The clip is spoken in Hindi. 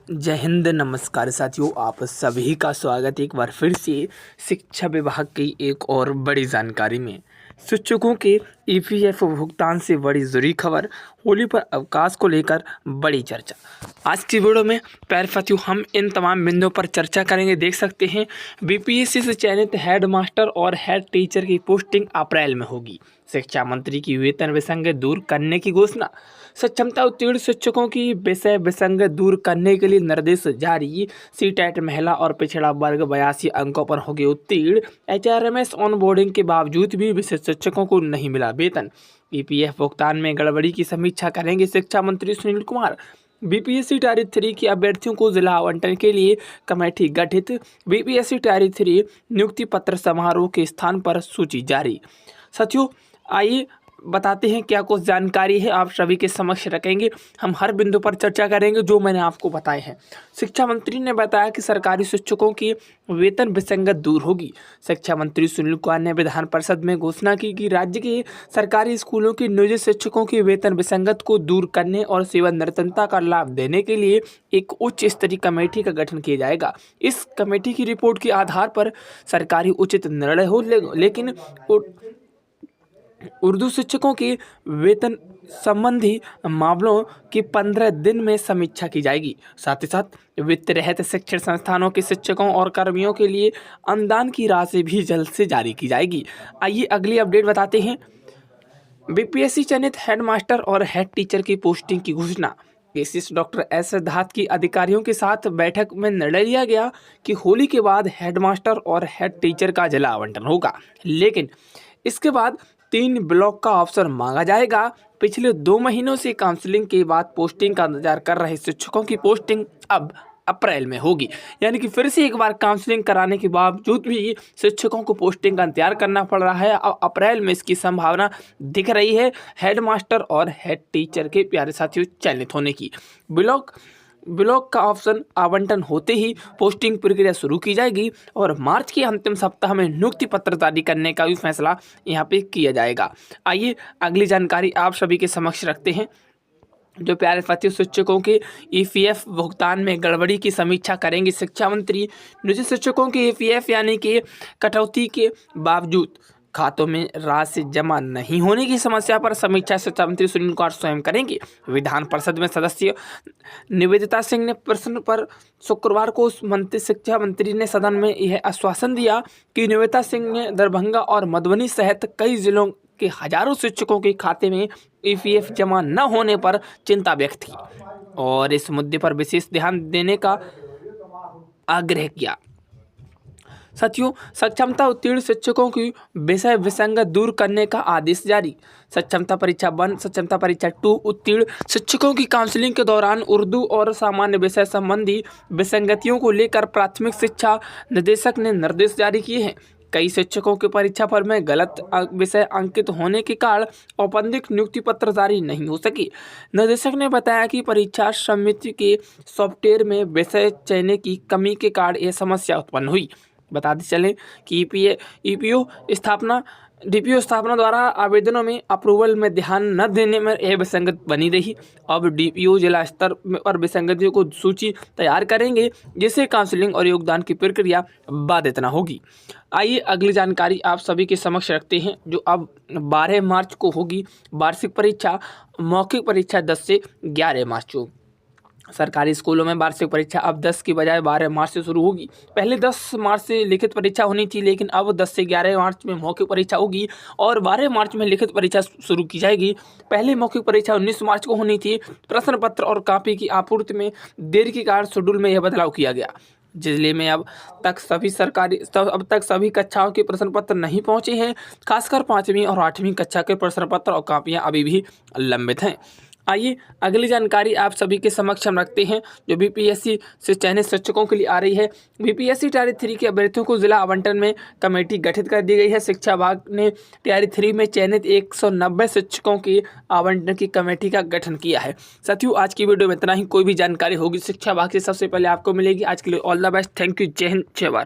जय हिंद, नमस्कार साथियों। आप सभी का स्वागत एक बार फिर से शिक्षा विभाग की एक और बड़ी जानकारी में। शिक्षकों के ईपीएफ भुगतान से बड़ी जुड़ी खबर, होली पर अवकाश को लेकर बड़ी चर्चा। आज की वीडियो में प्यारे साथियों हम इन तमाम बिंदुओं पर चर्चा करेंगे। देख सकते हैं बीपीएससी से चयनित हेड मास्टर और हेड टीचर की पोस्टिंग अप्रैल में होगी। शिक्षा मंत्री की वेतन विसंगति दूर करने की घोषणा। सक्षमता उत्तीर्ण शिक्षकों की विषय विसंगति दूर करने के लिए निर्देश जारी। सीटेट महिला और पिछड़ा वर्ग 82 अंकों पर होगी उत्तीर्ण। एचआरएमएस ऑन बोर्डिंग के बावजूद भी विशिष्ट शिक्षकों को नहीं मिला वेतन। ईपीएफ भुगतान में गड़बड़ी की समीक्षा करेंगे शिक्षा मंत्री सुनील कुमार। बीपीएससी टायर 3 के अभ्यर्थियों को जिला आवंटन के लिए कमेटी गठित। बीपीएससी टायर 3 नियुक्ति पत्र समारोह के स्थान पर सूची जारी। साथियों आइए बताते हैं क्या कुछ जानकारी है, आप सभी के समक्ष रखेंगे। हम हर बिंदु पर चर्चा करेंगे जो मैंने आपको बताए हैं। शिक्षा मंत्री ने बताया कि सरकारी शिक्षकों की वेतन विसंगति दूर होगी। शिक्षा मंत्री सुनील कुमार ने विधान परिषद में घोषणा की कि राज्य के सरकारी स्कूलों के नियोजित शिक्षकों की वेतन विसंगति को दूर करने और सेवानिवृत्तता का लाभ देने के लिए एक उच्च स्तरीय कमेटी का गठन किया जाएगा। इस कमेटी की रिपोर्ट के आधार पर सरकारी उचित निर्णय हो, लेकिन उर्दू शिक्षकों के वेतन संबंधी मामलों की 15 दिन में समीक्षा की जाएगी। साथ ही साथ वित्त रहित शिक्षण संस्थानों के शिक्षकों और कर्मियों के लिए अनुदान की राशि भी जल्द से जारी की जाएगी। आइए अगली अपडेट बताते हैं। बीपीएससी चयनित हेड मास्टर और हेड टीचर की पोस्टिंग की घोषणा। केसीएस डॉक्टर एस सिद्धार्थ की अधिकारियों के साथ बैठक में निर्णय लिया गया कि होली के बाद हेड मास्टर और हेड टीचर का जिला आवंटन होगा, लेकिन इसके बाद 3 ब्लॉक का अवसर मांगा जाएगा। पिछले 2 महीनों से काउंसलिंग के बाद पोस्टिंग का इंतजार कर रहे शिक्षकों की पोस्टिंग अब अप्रैल में होगी। यानी कि फिर से एक बार काउंसलिंग कराने के बावजूद भी शिक्षकों को पोस्टिंग का इंतजार करना पड़ रहा है। अब अप्रैल में इसकी संभावना दिख रही है हेड मास्टर और हेड टीचर के प्यारे साथियों चयनित होने की। ब्लॉक का ऑप्शन आवंटन होते ही पोस्टिंग प्रक्रिया शुरू की जाएगी और मार्च के अंतिम सप्ताह में नियुक्ति पत्र जारी करने का भी फैसला यहाँ पे किया जाएगा। आइए अगली जानकारी आप सभी के समक्ष रखते हैं। जो प्यारे साथियों शिक्षकों के ईपीएफ भुगतान में गड़बड़ी की समीक्षा करेंगे शिक्षा मंत्री। निजी शिक्षकों के ईपीएफ यानी कि कटौती के बावजूद खातों में राशि जमा नहीं होने की समस्या पर समीक्षा शिक्षा मंत्री सुनील कुमार स्वयं करेंगे। विधान परिषद में सदस्य निवेदिता सिंह ने प्रश्न पर शुक्रवार को शिक्षा मंत्री ने सदन में यह आश्वासन दिया कि निवेदिता सिंह ने दरभंगा और मधुबनी सहित कई जिलों के हजारों शिक्षकों के खाते में ईपीएफ जमा न होने पर चिंता व्यक्त की और इस मुद्दे पर विशेष ध्यान देने का आग्रह किया। साथियों सक्षमता उत्तीर्ण शिक्षकों की विषय विसंगति दूर करने का आदेश जारी। सक्षमता परीक्षा 1, सक्षमता परीक्षा 2 उत्तीर्ण शिक्षकों की काउंसलिंग के दौरान उर्दू और सामान्य विषय संबंधी विसंगतियों को लेकर प्राथमिक शिक्षा निदेशक ने निर्देश जारी किए हैं। कई शिक्षकों के परीक्षा फल में गलत विषय अंकित होने के कारण औपबंधिक नियुक्ति पत्र जारी नहीं हो सकी। निदेशक ने बताया कि परीक्षा समिति के सॉफ्टवेयर में विषय चयन की कमी के कारण यह समस्या उत्पन्न हुई। बताते चलें कि डीपीओ स्थापना द्वारा आवेदनों में अप्रूवल में ध्यान न देने में यह विसंगति बनी रही। अब डीपीओ जिला स्तर पर विसंगतियों को सूची तैयार करेंगे जिससे काउंसलिंग और योगदान की प्रक्रिया बाधित न होगी। आइए अगली जानकारी आप सभी के समक्ष रखते हैं। जो अब 12 मार्च को होगी वार्षिक परीक्षा। मौखिक परीक्षा 10 से 11 मार्च को। सरकारी स्कूलों में वार्षिक परीक्षा अब 10 की बजाय 12 मार्च से शुरू होगी। पहले 10 मार्च से लिखित परीक्षा होनी थी, लेकिन अब 10 से 11 मार्च में मौखिक परीक्षा होगी और 12 मार्च में लिखित परीक्षा शुरू की जाएगी। पहले मौखिक परीक्षा 19 मार्च को होनी थी। प्रश्न पत्र और कॉपी की आपूर्ति में देरी के कारण शेड्यूल में यह बदलाव किया गया। जिले में अब तक सभी कक्षाओं के प्रश्न पत्र नहीं पहुंचे हैं। खासकर 5वीं और 8वीं कक्षा के प्रश्न पत्र और कॉपियां अभी भी लंबित हैं। आइए अगली जानकारी आप सभी के समक्ष हम रखते हैं जो बीपीएससी से चयनित शिक्षकों के लिए आ रही है। बीपीएससी टायर 3 के अभ्यर्थियों को जिला आवंटन में कमेटी गठित कर दी गई है। शिक्षा विभाग ने टायर 3 में चयनित 190 शिक्षकों की आवंटन की कमेटी का गठन किया है। साथियों आज की वीडियो में इतना ही। कोई भी जानकारी होगी शिक्षा विभाग से सबसे पहले आपको मिलेगी। आज के लिए all the best. Thank you. जय हिंद, जय भारत।